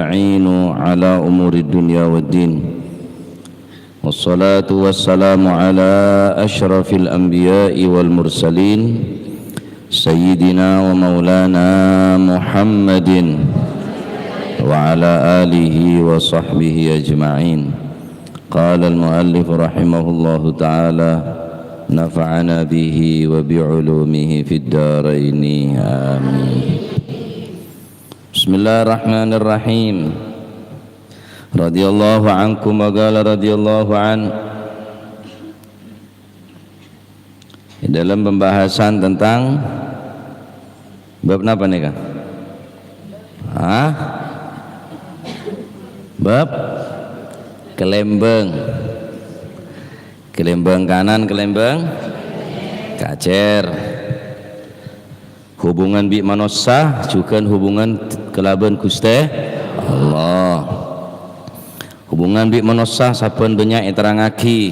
المعين على أمور الدنيا والدين والصلاة والسلام على أشرف الأنبياء والمرسلين سيدنا ومولانا محمد وعلى آله وصحبه أجمعين. قال المؤلف رحمه الله تعالى نفعنا به وبعلومه في الدارين آمين. بسم الله الرحمن الرحيم. radhiyallahu ankum wa qala radhiyallahu an. Dalam pembahasan tentang bab apa nih Kang? Bab kelembeng. Kelembeng kanan, kelembeng kacer. Hubungan bi manusia juga hubungan kelaban Gusti Allah. Hubungan bi manusia saben banyak terangaki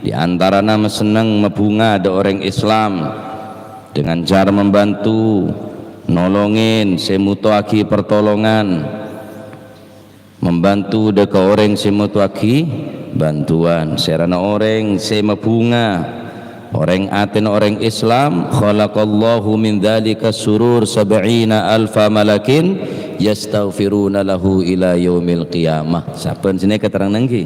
di antara nama senang membunga ada orang Islam dengan cara membantu nolongin semutuaki pertolongan, membantu deka orang semutuaki bantuan serana orang semabunga orang aten orang Islam. Khalaqallahu min dzalika surur sab'ina alfa malakin yastaghfiruna lahu ila yaumil qiyamah. Saben sini keterangan nangki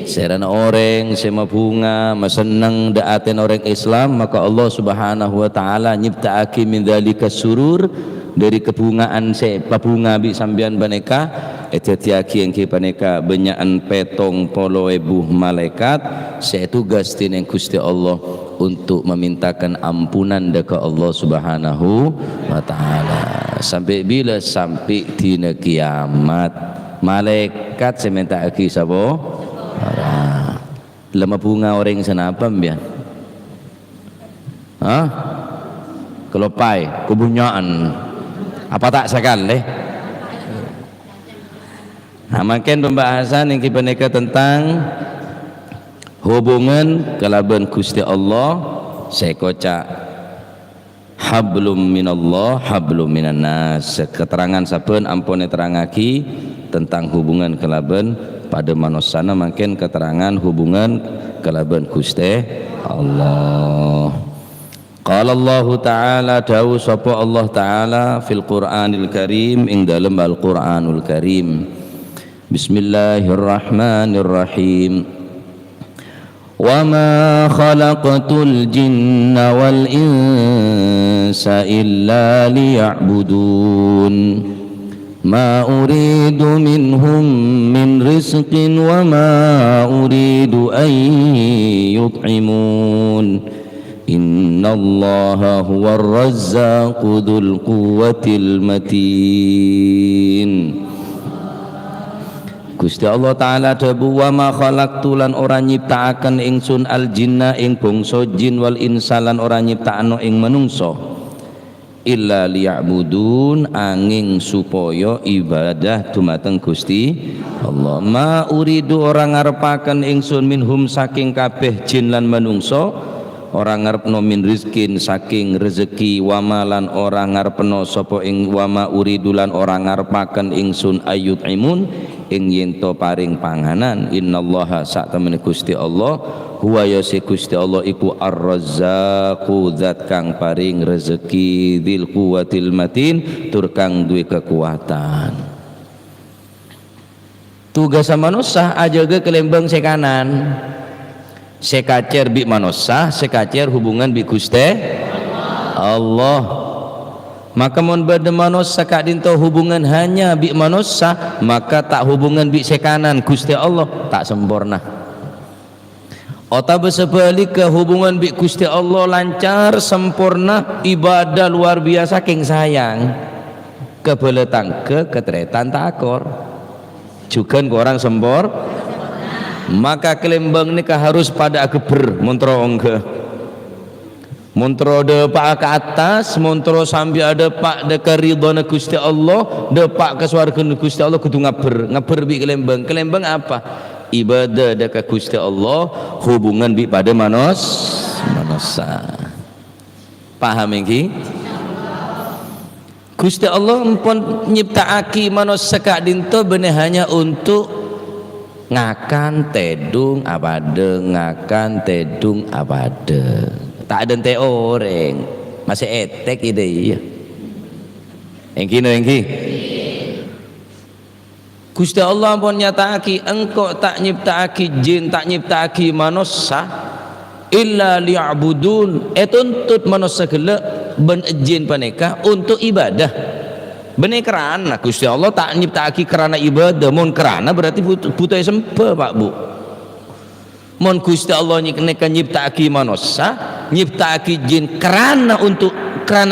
serana orang semabunga masenang daaten orang Islam, maka Allah Subhanahu wa taala nyiptaake min dzalika surur dari kebungaan pabunga bi sambian baneka etetiaki yang ki paneka benyaan petong polo ebuh malaikat setugas tineng Gusti Allah untuk memintakan ampunan dekat Allah Subhanahu wa taala. Sampai bila? Sampai dina kiamat. Malaikat seminta aki sabo lama bunga orang senapa mbian kelopai kebunyaan apa tak sekali makin pembahasan yang kita neka tentang hubungan kelaban Gusti Allah. Saya kocak hablum minallah hablum minan nas. Keterangan saben ampun terangaki tentang hubungan kelaban pada manusia, makin keterangan hubungan kelaban Gusti Allah. Qala Allah Ta'ala dawu sapa Allah Ta'ala fil Qur'anil Karim ing dalam Al-Qur'anul Karim. Bismillahirrahmanirrahim. Wa ma khalaqatul jinna wal insa illa liya'budun ma uridu minhum min rizqin wa ma uridu an yut'imun innallaha huwar razzaqu dzul quwwatil matin. Gusti Allah Ta'ala dawu wa ma khalaqtu lan ora nyiptaaken ingsun al jinna ing bangsa jin wal insa lan ora nyiptaakno ing manungsa illa liya'budun angin supaya ibadah dumateng Gusti Allah. Ma uridu ora ngarepaken ingsun minhum saking kabeh jin lan manungsa ora ngarepno min rizkin saking rezeki wamalan ora ngarepno sapa ing wama uridu lan ora ngarepaken ingsun ayut imun ing yento paring panganan. Innallaha sak temene Gusti Allah huwa yasi Gusti Allah iku ar-razzaqu zat kang paring rezeki dzil quwwatil matin tur kang duwe kekuatan. Tugas manusia ajaga kelembang sekanan sekacer bi manusia sekacer hubungan bi Gusti Allah. Maka mun bade manusia kak dinto hubungan hanya bi manusia, maka tak hubungan bi sekanan Gusti Allah tak sempurna. Otak sebalik ke hubungan bi Gusti Allah lancar sempurna, ibadah luar biasa king sayang kebeletang ke ketretan takor juga orang sempor. Maka kelembang nikah harus pada ageber montro ongke montro de pak ke atas montro sambil ada pak de keridhona Gusti Allah de pak ke swarga Gusti Allah kudu ngaber bi kelembang. Kelembang apa? Ibadah de ke Gusti Allah, hubungan bi pada manusia. Paham iki? Gusti Allah pun nyiptaaki manusia kak dinto benih hanya untuk ngakan tedung abade, ngakan tedung abade, tak ada te orang masih etek ide iya engki no engki. Gusti Allah pun nyataaki engkau tak nyiptaaki jin, tak nyiptaaki manusia illa liya'budun, tuntut manusia gelek ben jin paneka untuk ibadah. Benih kerana Gusti Allah tak nyiptaaki kerana ibadah, mon kerana berarti butuh sempe Pak Bu. Mon Gusti Allah neka nyiptaaki manusia, nyiptaaki jin kerana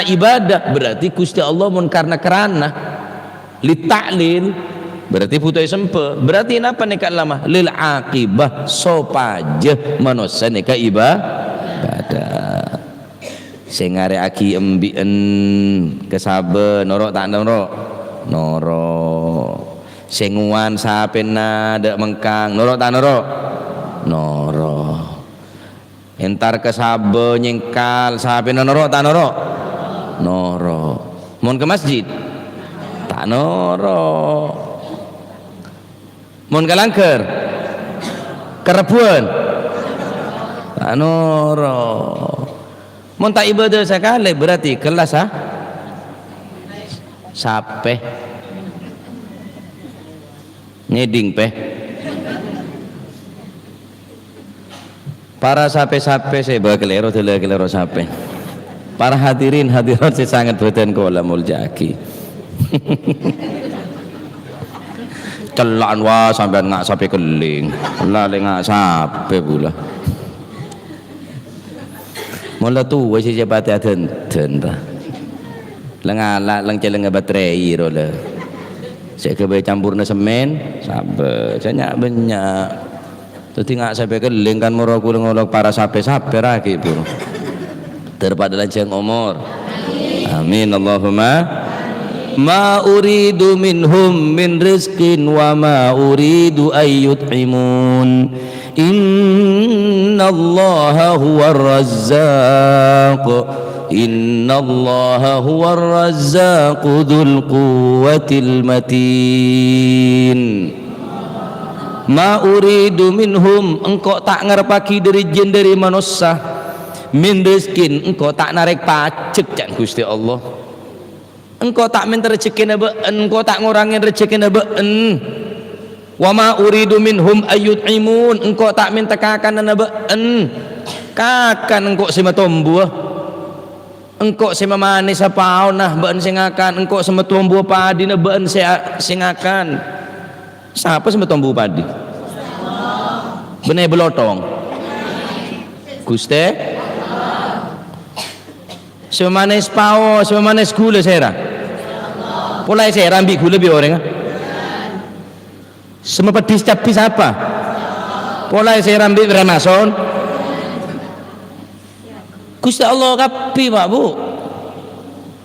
ibadah, berarti Gusti Allah mon karena li ta'lil berarti butuh sempe. Berarti napa neka lama lil aqibah sopaje manusia neka ibadah. Sing ngareaki embien kesabe norok tak norok sing nguan sapena dak mengkang norok tak norok entar kesabe nyengkal sapena norok tak norok mun ke masjid tak norok mun ke langker kerebuan tak norok. Mun tak ibadah sekali berarti kelas sape ngeding peh para sape-sape saya bawa kelero sape para hadirin hadirat saya sangat beten kola muljaki celaan wah sampai ngak sape keling lale ngak sape pula mula tu wasi jabati aten bah lenga jalan baterai rola saya ke campur na semen sabe saya banyak tu tinggal sampai keling kan moro kulung para sape raki pun terpada lancang umur amin Allahumma ma uridu minhum min rizqin wa ma uridu ayyut'imun innallaha huwar razzaq innallaha huwar razzaq dzul quwwatil matin. Ma uridu minhum, engkau tak ngarepaki dari jin dari manusia, min rizkin, engkau tak narik pacek can Gusti Allah, engkau tak minta rezeki nabeen, engkau tak ngurangin rezeki nabeen. Wa ma uridu minhum ayyut'imun, engkau tak minta kakan nabeen, kakan engkau sima tombu, engkau sima manis apa nah been singakan, engkau sima tombu padi nabeen singakan. Siapa sima tombu padi? Benih belotong. Guste? Sima manis pao, sima manis gula sera. Pulai sera ambil gula bi orang. Semua pedis capis apa? Polai saya ambil Ramason. Gusti Allah kapi Pak Bu.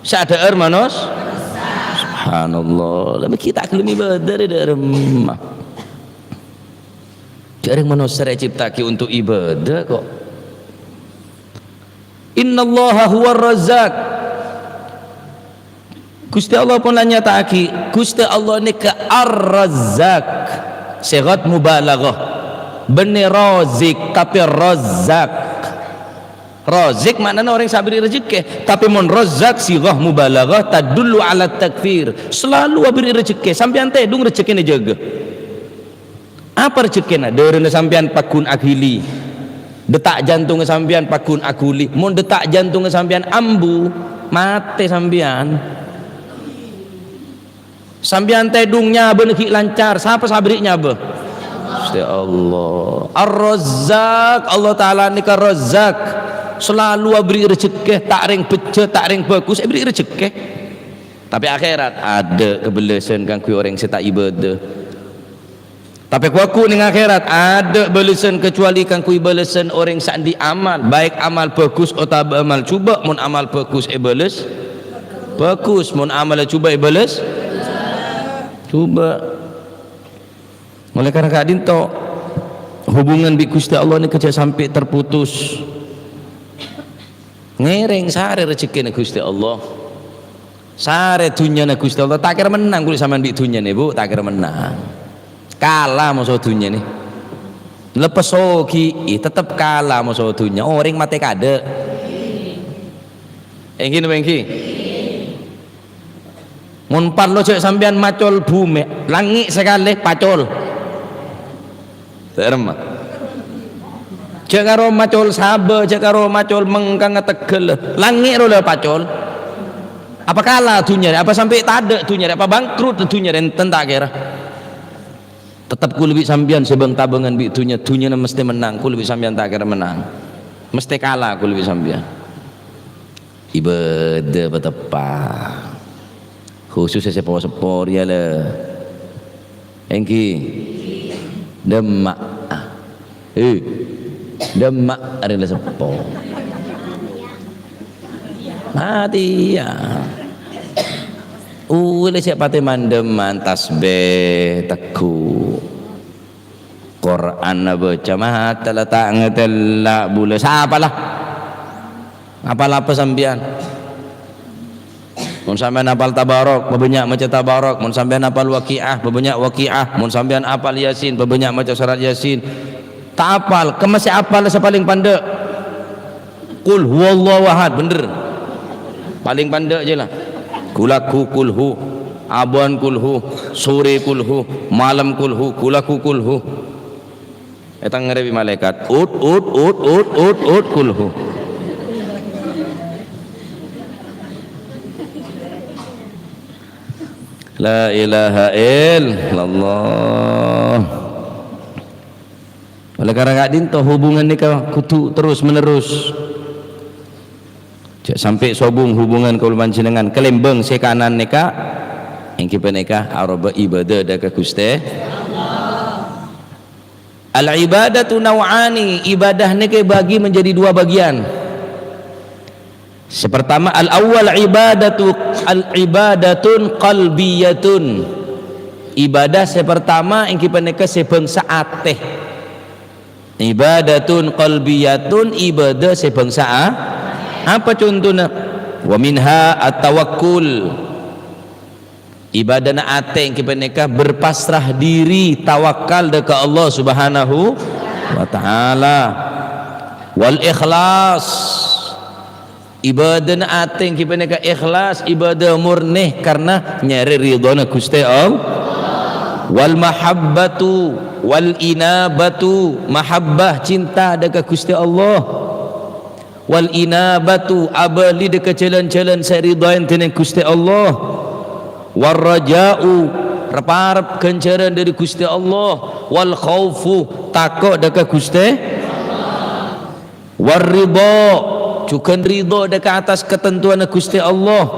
Sadar manos. Subhanallah. Lama kita kelumi badar dari rumah. Jarang manusia ciptaki untuk ibadah kok. Innallaha huwar razzaq. Gusti Allah pun nanya taki, Gusti Allah ni ke ar-razzaq, sigat mubalaghah, benih razik tapi razzaq. Razik maknanya orang sabri rezeki, tapi mon razzaq sigah mubalaghah tadullu ala takfir, selalu beri rezeki sampean teh dung rezekine jaga. Apa rezekina? Deureuneun sampean pakun akhili, detak jantung sampean pakun akuli, mon detak jantung sampean ambu mate sampean. Sambian tedungnya beneki lancar, siapa sabrinya be? Gusti Allah. Ar-Razzaq, Allah Taala nika Razzaq, selalu beri rezeki, tak ring pecah, tak ring bagus, beri rezeki. Tapi akhirat ada kebelasan kan ku orang setak ibadah. Tapi ku ning akhirat ada belasan kecuali kan ku belasan orang sandi amal, baik amal bagus atau amal cuba, mun amal bagus balas bagus, mun amal cuba balas coba. Oleh karena kadin to hubungan bi Gusti Allah ni kerja sampai terputus, ngereng sare rezeki Gusti Allah. Sare dunya na Gusti Allah tak kira menang kulit sampean di dunya nih Bu, tak kira menang. Kalah musuh dunya nih. Lepas sogi tetap kalah musuh dunya. Orang mati kade. Engki engki. Mun parlo cek sampean macul bumi, langit sekali pacul. Terma. Cek karo macul sabe, cek karo macul mengkang tegel. Langit ro le pacul. Apa kalah dunia? Apa sampai tade dunia? Apa bangkrut dunia? Enten tak kira. Tetap ku lebih sampean sebang tabangan bi dunia mesti menang. Ku lebih sampean tak kira menang. Mesti kalah ku lebih sampean. Ibadah betapa. Khususnya sepor ya le. Engki. Demak. Demak adalah sepor. Mati ya. Ule siapa te mandeman tasbih teku Quran baca mata letak ngetelak bule siapalah apa sambian mun sampean apal tabarok bebanyak maca tabarok mun sampean apal waqiah bebanyak waqiah mun sampean apal yasin bebanyak maca surat yasin tak apal kemasih apal sepaling pandai qul huwallahu ahad bener paling pandai je lah kulaku kulhu abuan kulhu sore kulhu malam kulhu kulaku kulhu etang ngarebi malaikat ut kulhu la ilaha illallah. Oleh karena gak dinto hubungan ni kau kutu terus menerus sampai sobung hubungan kau panjenengan kelembeng sekanan neka yang kita neka araba ibadah dak Gusti al ibadatu naw'ani ibadah neka bagi menjadi dua bagian. Sepertama al awal ibadatun qalbiyatun ibadah sepertama yang kita neka sebangsa ateh ibadatun qalbiyatun ibadah sebangsa apa contohnya wa minha at-tawakkul ibadah na ate yang kita nikah berpasrah diri tawakal dekat Allah Subhanahu wa taala wal ikhlas ibadah na ate yang kita nikah ikhlas ibadah murni karena nyari ridhona Gusti Allah wal mahabbatu wal inabatu mahabbah cinta dekat Gusti Allah wal inabatu abali dekat jalan-jalan seridain dengan Gusti Allah war raja'u harap kencaran dari Gusti Allah wal khaufu takut dekat Gusti war ridha cukan ridha dekat atas ketentuan Gusti Allah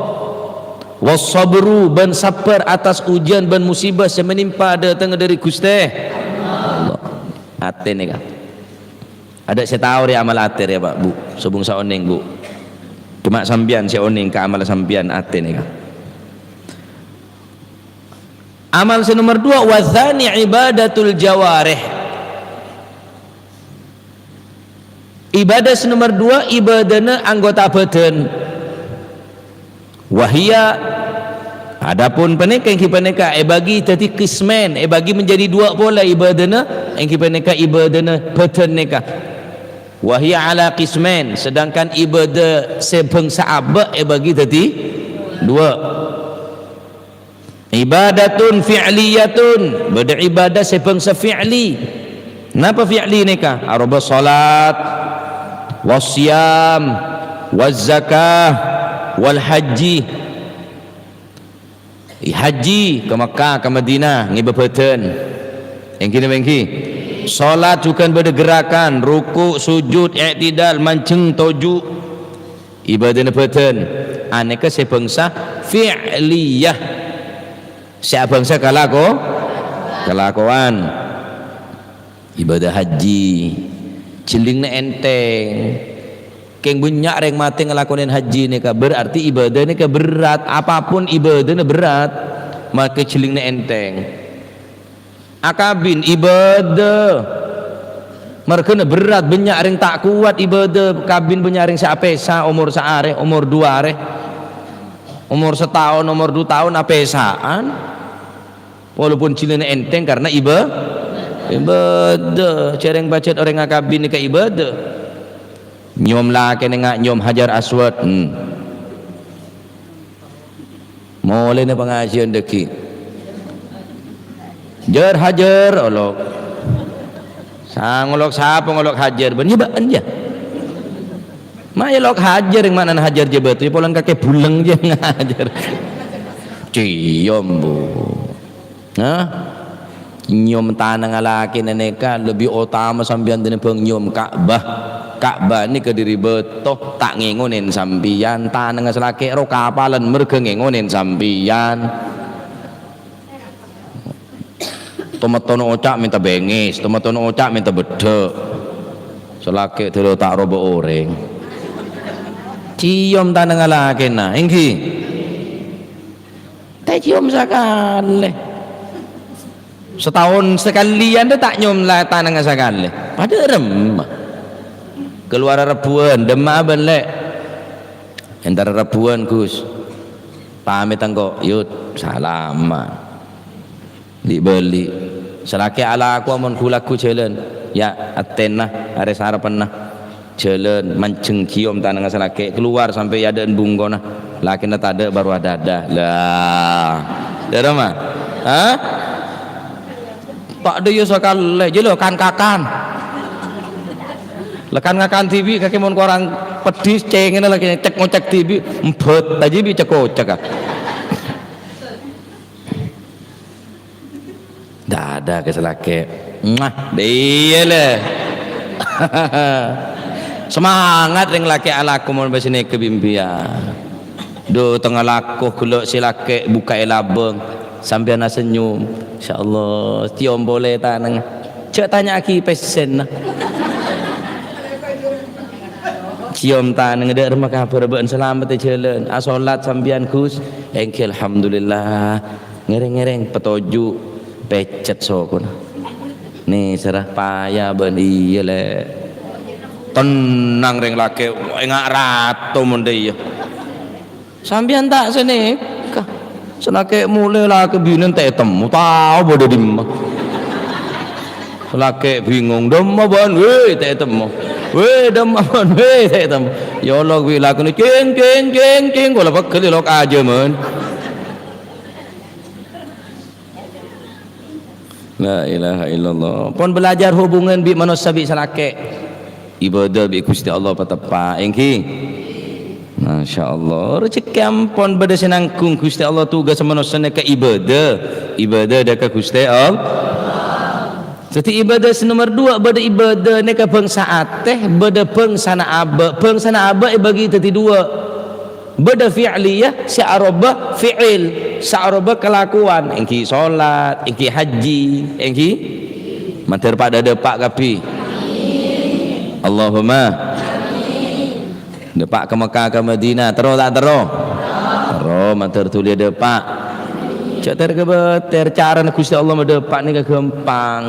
was sabru ban sabar atas ujian ban musibah yang menimpa datang dari Gusti Allah ate ni kan ada saya tahu dia amal atir ya Pak Bu sebung saoning Bu cuma sambian saya oning ke amal sambian atir nih kan amal nomor 2 wazani ibadatul jawarih ibadah nomor 2 ibadahna anggota badan wahia adapun peneka yang peneka bagi jadi kismen bagi menjadi dua pola ibadahna yang peneka ibadahna badan neka wahia ala qismain sedangkan ibadah sebangsa abak bagi tadi dua ibadatun fi'liyatun beribadah sebangsa fi'li napa fi'li nikah arba salat wasyam wazakah wal haji haji ke Makkah ke Madinah ngibabatan yang kini bengki salat bukan berdegerakan ruku sujud i'tidal mancing toju ibadah nepatan aneka sebangsa fi'liyah sebangsa kelakuan ibadah haji cilingna enteng keng banyak reng mati ngelakonin haji nika berarti ibadah nika berat apapun ibadahnya berat maka cilingna enteng akabin ibadah mereka berat banyak ring tak kuat ibadah kabin banyak ring seapesa umur seareh umur dua areh umur setahun umur 2 tahun apa esaan walaupun cilina enteng karena ibadah cereng bacet orang ngakabin ke ibadah nyom lah kena nyom hajar aswad mulai na pengajian deki jar hajar olok sang olok siapa ngolok hajar benyebaan ya maya lok hajar yang mana hajar je betul polan kakek bulang je ngajar cium bu nyom tanah ngalaki neneka lebih utama sambian dene bang nyom Ka'bah ini kediri beto tak ngengonin sambian tanah ngaselake ro kapalan merga ngengonin sambian tomatono ocak minta bengis tomatono ocak minta bedek selake telo tak robo oreng cium tanah ngalaki nah ingki tak cium sekali setahun sekalian dia tak nyom lah tanah sekali pada remah keluar rebuan demam balik antara rebuan Gus pamit engkau yud salaman dibeli selaki ala aku amun kulaku jalan ya atenah hari sarapan nah jalan mancing kiom tanah selaki keluar sampai ada bungo nah laki tak ada baru ada lah ada mah tak ada yo sekali je kan kakan lekan ngakan TV kaki mon korang pedis cengin lagi cek ngocek TV empet aja bi cek kocek dah ada keselake dia lah semangat ring laki alaku mon basine kebimpian do tengah laku kuluk silake buka elabeng sambil nak senyum insyaallah tiom boleh tanang cek tanya aki pesen cium tanang ada rumah kabar ben selamat jalan asolat sambian Gus engke alhamdulillah ngereng-ngereng petoju pecet sokon nih serah payah ben iya le tenang reng lake engak ratu mun deui sambian tak sene selake mulai lah kebinen tak temu tahu bodoh dimah selake bingung demah ban weh tak temu weh demah ban weh tak temu ya Allah weh laku ni ceng kalau pakai lok aja man la ilaha illallah pun belajar hubungan bi manusia bi selake ibadah bi Gusti Allah patepa engki Masya Allah rezeki ampun beda senangkung Gusti Allah tugas manusia ke ibadah dah ke Gusti Allah jadi ibadah nomor 2 beda ibadah ni ke bangsa ateh beda bangsa na aba bagi tadi 2 beda fi'liyah sa'arabah fi'il sa'arabah kelakuan engki solat engki haji engki mater pada depak kapi Allahumma depak ke Mekah ke Madinah terus tak terus mater tulis depak cak ter cara Gusti Allah mendepak ni gampang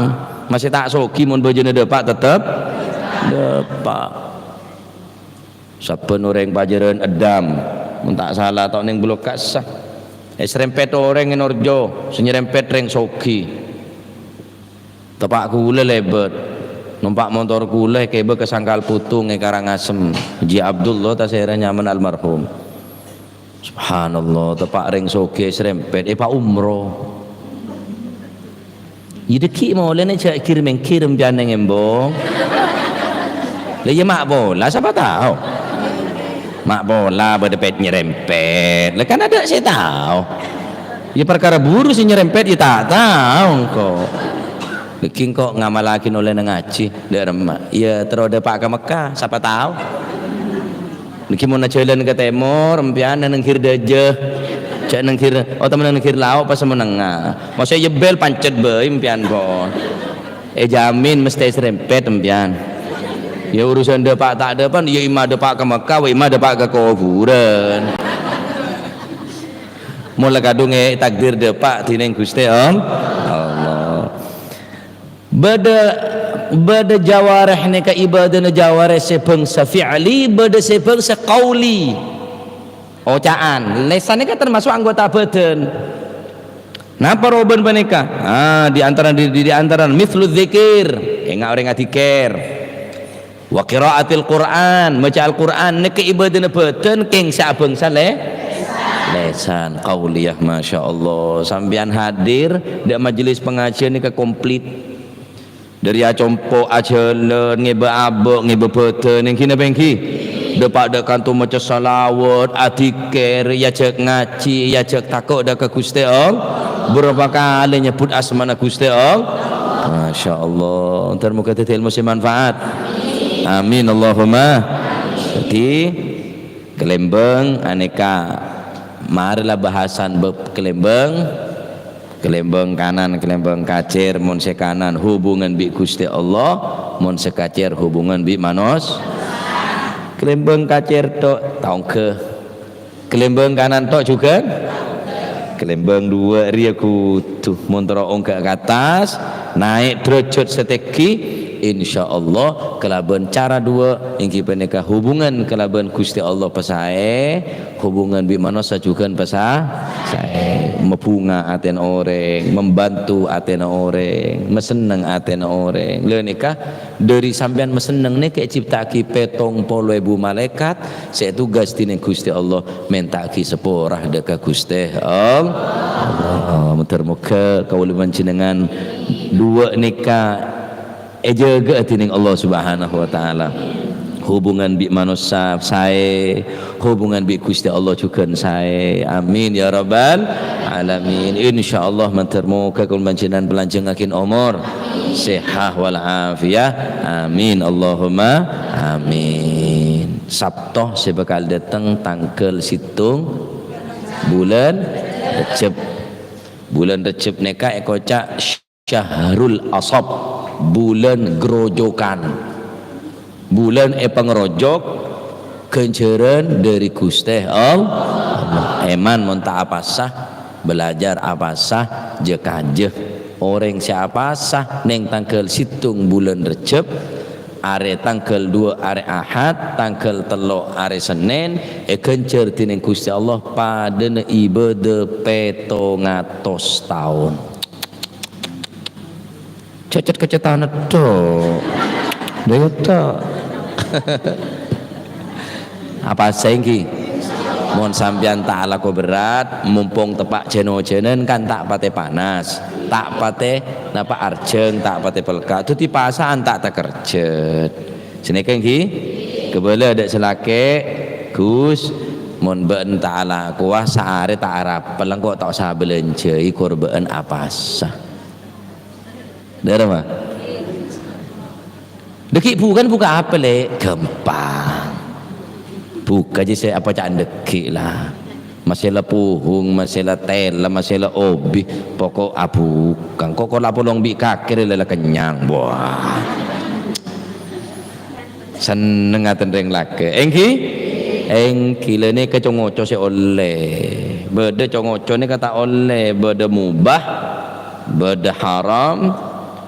masih tak soki mun bajane depak tetep depak saben orang pajaran edam mun tak salah tok ning blok kasah serempet orang Norjo senyerempet reng soki tepak kula lebet numpak motor kula kebe ke Sangkal Putung Karangasem Haji Abdullah tasera nyaman almarhum subhanallah tepak ring soge serempet pak umroh yideki mau lene cak kirim janeng embong lah ya mak bola siapa tahu mak bola berdepet nyerempet lah kan ada saya tahu ya perkara buru sih nyerempet ya tak tahu kok Leking kok ngamalakin oleh ngaji dari emak ya terus Pak ke Mekah siapa tahu Leking mau jalan ke timur empian nengkir dajah cak nengkir temen nengkir lauk pas menengah mau saya jebel pancet bae empian bon jamin mesti serempet empian ya urusan depak tak depan ya imah depak ke Mekah imah depak ke kuburan mulai kadung takdir depak tineng Gusti Allah bada jawarih ni ka ibadah na jawarih sepeng sa fi'li bada sepeng sa qawli ocaan lesan kan termasuk anggota badan. Napa roben panika? Di antara mithlu dzikir, enggak orang ngadzikir. Wa qiraatil Qur'an, maca Al-Qur'an nek ibadah badan keng sabangsa lesan qauliyah. masyaallah sampean hadir di majelis pengajian ini komplit dari acompo ajelen ngebe abok ngebe badan yang kina bengki depak dekan tu maca salawat adikir ya cek ngaji ya cek takut dah ke Gusti Allah berapa kali nyebut asmana Gusti Allah. masyaallah ntar muka ilmu si manfaat. Amin Allahumma. Jadi kelembeng aneka marilah bahasan bab kelembeng kanan kelembeng kacir mun se kanan hubungan bi Gusti Allah mun se kacir hubungan bi manos. Kelembeng kacir tok taung ke kelembeng kanan tok juga kelembeng dua ria kutu mun terong ke atas naik derajat seteki insyaallah kelaban cara dua ingki peneka hubungan kelaban Gusti Allah pasae hubungan bi manusia juga pasae mepunga aten orang membantu aten orang meseneng aten orang leunika dari sampean meseneng nih kayak ciptaki petong polo ibu malaikat saya tugas dine Gusti Allah mentaki seporah deka Gusti Allah muter-muka kaula panjenengan dua nikah jaga tining Allah Subhanahu wa taala hubungan bi manusia saya hubungan bi Gusti Allah juga saya amin ya rabbal alamin insyaallah mantermuka kul panjenengan belanjengakin umur sehat wal afiyah amin Allahumma amin. Sabtu sebekal datang tanggal situng bulan Recep neka ekoca syahrul asab bulan gerojokan bulan pengerojok kenceran dari Gusti Allah eman monta apa sah belajar apa sah jekajeh orang siapa sah neng tanggal situng bulan Recep are tanggal 2 are Ahad tanggal 3 are Senin kencer tineng Gusti Allah pada ibadah 700 tahun cecet kecetan itu dewata apa sengki mohon sampean tak laku berat mumpung tepak jeno-jenen kan tak pate panas tak pate napa arjeng tak pate pelka itu di pasan tak kerjet sini kengki kebele ada selake Gus mohon ben ta'ala kuah saare tak arap pelang kok tak usah belanja ikur ben apa sah daerah mah deki bukan buka apa le gampang buka aja saya apa cak deki lah masalah puhung masalah tela masalah obi pokok abu kang kok lapo long bi kakir lele kenyang wah seneng ngaten reng lake engki lene kecongoco se oleh beda congoco ni kata oleh beda mubah beda haram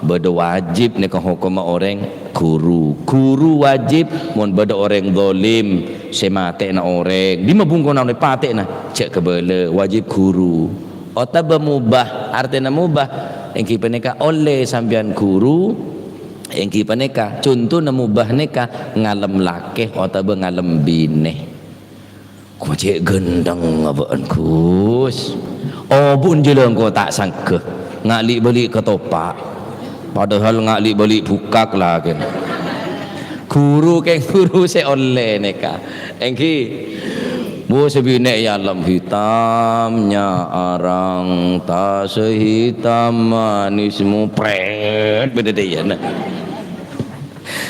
beda wajib ni hukum orang guru wajib mun beda orang zalim semate na orang di mabungko na pate na cek kebele wajib guru otaba mubah artinya mubah engki peneka oleh sambian guru engki peneka contoh na mubah neka ngalem lake otaba ngalem bine ku cek gendang apaan Gus obun jeleng ko tak sangke ngalik beli ketopak padahal ngalik balik bukak lah kan guru se oleh neka engki bu sebine ya alam hitamnya arang tak sehitam manismu pret beda deh ya nah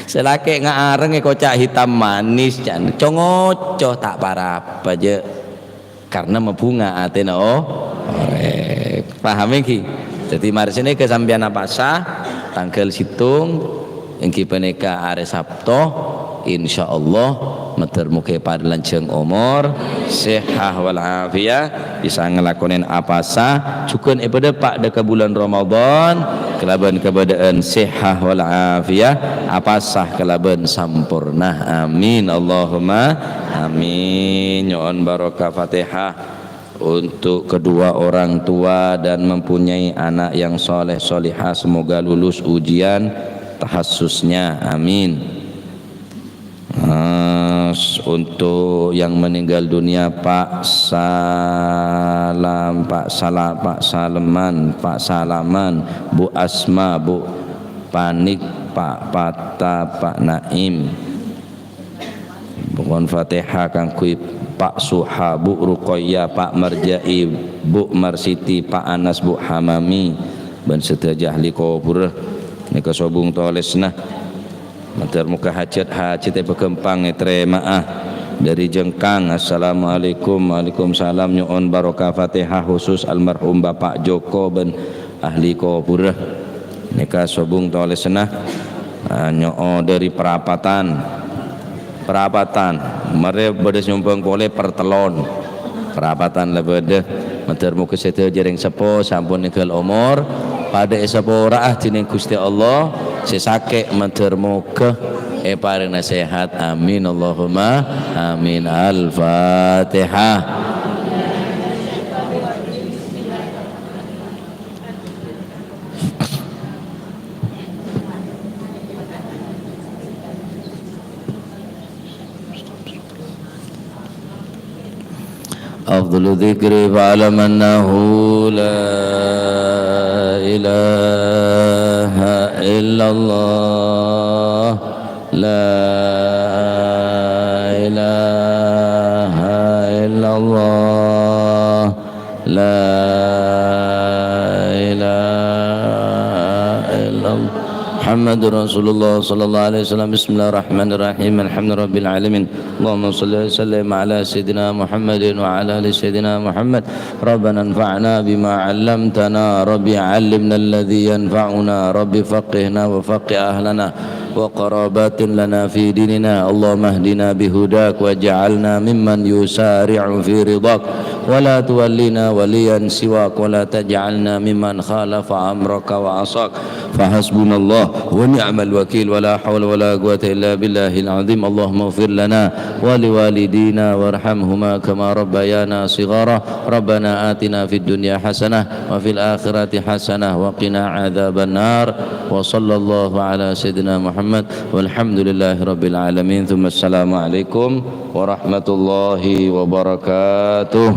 selake ngareng kocak hitam manis can congoco tak parap aja karena membunga atena orek paham engki jadi mari sini kesampian apa sah tanggal situng engki peneka are Sabtu insyaallah meter muke pada lanceng umur sehat wal afiyah bisa ngelakonin apa sah cukup ibadah pak deka bulan Ramadan kelaban keadaan sehat wal afiah, apasah kelaban sampurna. Amin Allahumma amin. Nyoon barokah Fatihah untuk kedua orang tua dan mempunyai anak yang soleh solihah, semoga lulus ujian tahassusnya, amin. Untuk yang meninggal dunia Pak Salaman, Bu Asma, Bu Panik, Pak Pata, Pak Naim. Bukan Fatihah Kang Kui, Pak Suha, Bu Ruqayyah, Pak Marjai, Bu Marsiti, Pak Anas, Bu Hamami, ban setajah li kubur nika sobung tolesna mater muka hajat bekempang maah dari Jengkang. Assalamualaikum. Waalaikumsalam. Nyoon barokah Fatihah khusus almarhum Bapak Joko ben ahli kubur nika sobung tolesna. Nyoo dari perapatan mare bedes nyumpang boleh pertelon perapatan lebede mater muka sete jereng sepo sampun ninggal umur pada sepo raah tining Gusti Allah sesake mater muka paring nasihat, amin Allahumma amin. Al-Fatihah. أفضل ذكر فاعلم أنه لا إله إلا الله لا إله إلا الله لا إله إلا الله محمد رسول الله صلى الله عليه وسلم. بسم الله الرحمن الرحيم. الحمد رب العالمين. اللهم صل وسلم على سيدنا محمد وعلى ال سيدنا محمد. ربنا انفعنا بما علمتنا، ربي علمنا الذي ينفعنا، ربي فقهنا وفقه أهلنا وقرابات لنا في ديننا. اللهم اهدنا بهداك واجعلنا ممن يسارع في رضاك ولا تولنا وليا سواك ولا تجعلنا ممن خالف أمرك وعصاك. فحسبنا الله ونعم الوكيل ولا حول ولا قوة إلا بالله العظيم. اللهم اغفر لنا ولوالدينا وارحمهما كما ربيانا صغارا. ربنا آتنا في الدنيا حسنة وفي الآخرة حسنة وقنا عذاب النار. وصلى الله على سيدنا محمد والحمد لله رب العالمين. ثم السلام عليكم warahmatullahi wabarakatuh.